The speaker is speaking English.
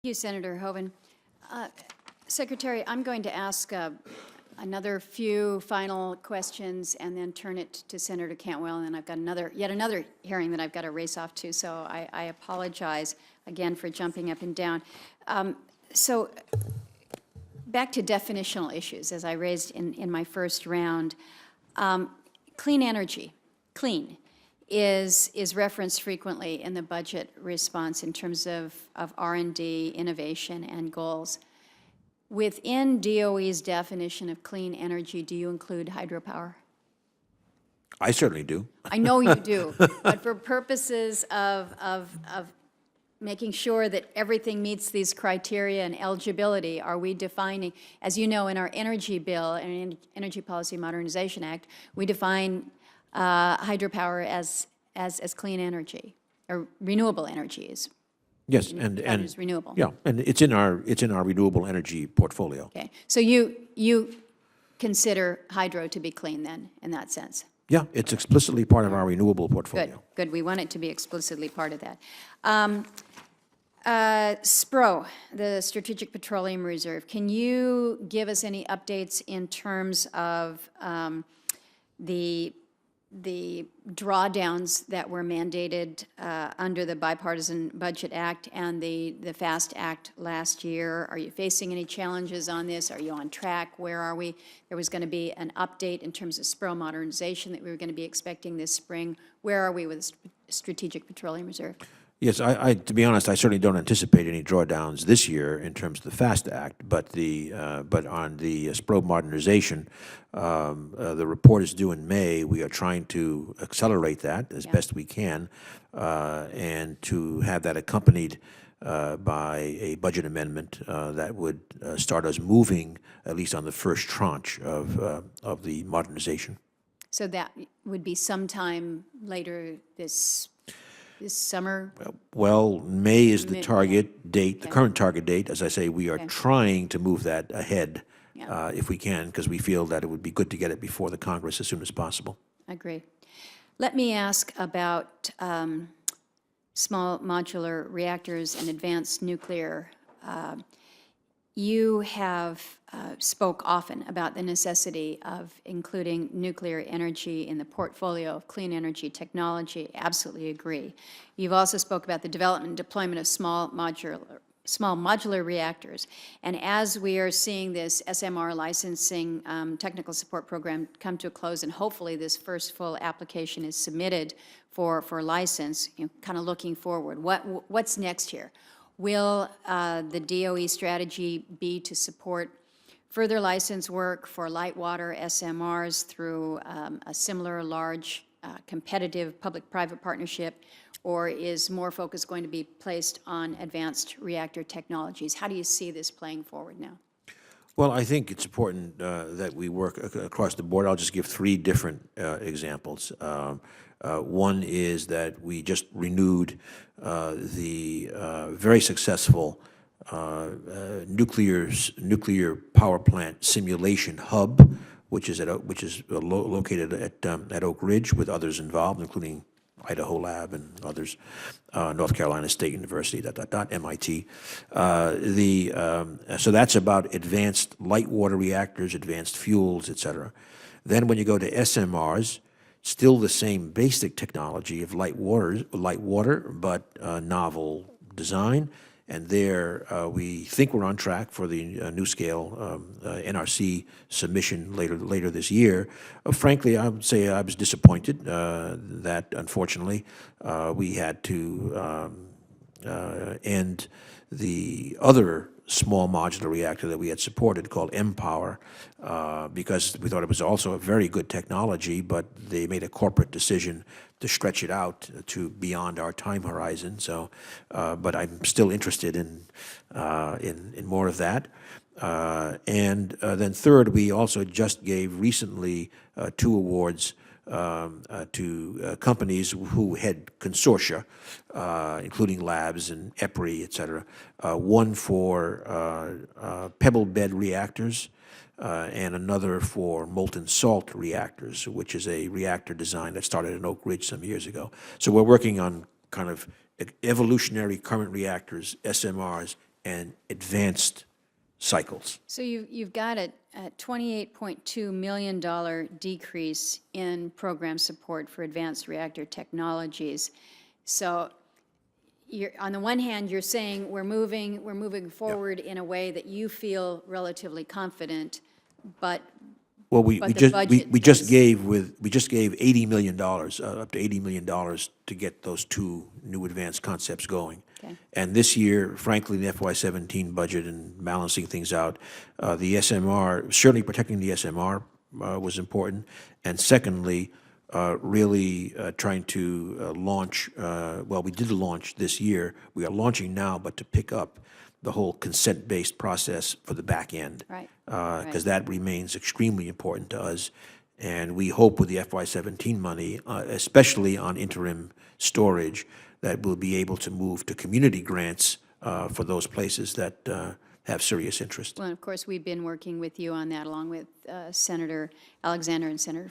Thank you, Senator Hoeven. Secretary, I'm going to ask another few final questions and then turn it to Senator Cantwell, and then I've got yet another hearing that I've got to race off to, so I apologize again for jumping up and down. So back to definitional issues, as I raised in my first round. Clean energy, clean, is referenced frequently in the budget response in terms of R&D, innovation, and goals. Within DOE's definition of clean energy, do you include hydropower? I certainly do. I know you do, but for purposes of making sure that everything meets these criteria and eligibility, are we defining, as you know, in our energy bill and Energy Policy Modernization Act, we define hydropower as clean energy, or renewable energies. Yes, and is renewable. Yeah, and it's in our renewable energy portfolio. Okay, so you consider hydro to be clean then, in that sense? Yeah, it's explicitly part of our renewable portfolio. Good. We want it to be explicitly part of that. SPRO, the Strategic Petroleum Reserve, can you give us any updates in terms of the drawdowns that were mandated under the Bipartisan Budget Act and the FAST Act last year? Are you facing any challenges on this? Are you on track? Where are we? There was going to be an update in terms of SPRO modernization that we were going to be expecting this spring. Where are we with the Strategic Petroleum Reserve? Yes, to be honest, I certainly don't anticipate any drawdowns this year in terms of the FAST Act, but on the SPRO modernization, the report is due in May. We are trying to accelerate that as best we can, and to have that accompanied by a budget amendment that would start us moving, at least on the first tranche of the modernization. So that would be sometime later this summer? Well, May is the target date, the current target date. As I say, we are trying to move that ahead if we can, because we feel that it would be good to get it before the Congress as soon as possible. I agree. Let me ask about small modular reactors and advanced nuclear. You have spoke often about the necessity of including nuclear energy in the portfolio of clean energy technology. Absolutely agree. You've also spoke about the development and deployment of small modular reactors. And as we are seeing this SMR licensing technical support program come to a close, and hopefully this first full application is submitted for license, kind of looking forward, what's next here? Will the DOE strategy be to support further license work for light water SMRs through a similar large competitive public-private partnership, or is more focus going to be placed on advanced reactor technologies? How do you see this playing forward now? Well, I think it's important that we work across the board. I'll just give three different examples. One is that we just renewed the very successful nuclear power plant simulation hub, which is located at Oak Ridge, with others involved, including Idaho Lab and others, North Carolina State University, MIT. So that's about advanced light water reactors, advanced fuels, et cetera. Then when you go to SMRs, still the same basic technology of light water, but novel design. And there, we think we're on track for the NuScale NRC submission later this year. Frankly, I would say I was disappointed that, unfortunately, we had to end the other small modular reactor that we had supported called MPower, because we thought it was also a very good technology, but they made a corporate decision to stretch it out to beyond our time horizon. So, but I'm still interested in more of that. And then third, we also just gave recently 2 awards to companies who had consortia, including labs and EPRI, et cetera. One for pebble bed reactors, and another for molten salt reactors, which is a reactor design that started in Oak Ridge some years ago. So we're working on kind of evolutionary current reactors, SMRs, and advanced cycles. So you've got a $28.2 million decrease in program support for advanced reactor technologies. So you're, on the one hand, you're saying we're moving forward in a way that you feel relatively confident, but Well, we the just, budget we just is- gave $80 million, up to $80 million to get those two new advanced concepts going. Okay. And this year, frankly, the FY17 budget and balancing things out, the SMR, certainly protecting the SMR was important. And secondly, really trying to launch, well, we did launch this year. We are launching now, but to pick up the whole consent-based process for the back end. Right. Because that remains extremely important to us. And we hope with the FY17 money, especially on interim storage, that we'll be able to move to community grants for those places that have serious interest. Well, of course, we've been working with you on that, along with Senator Alexander and Senator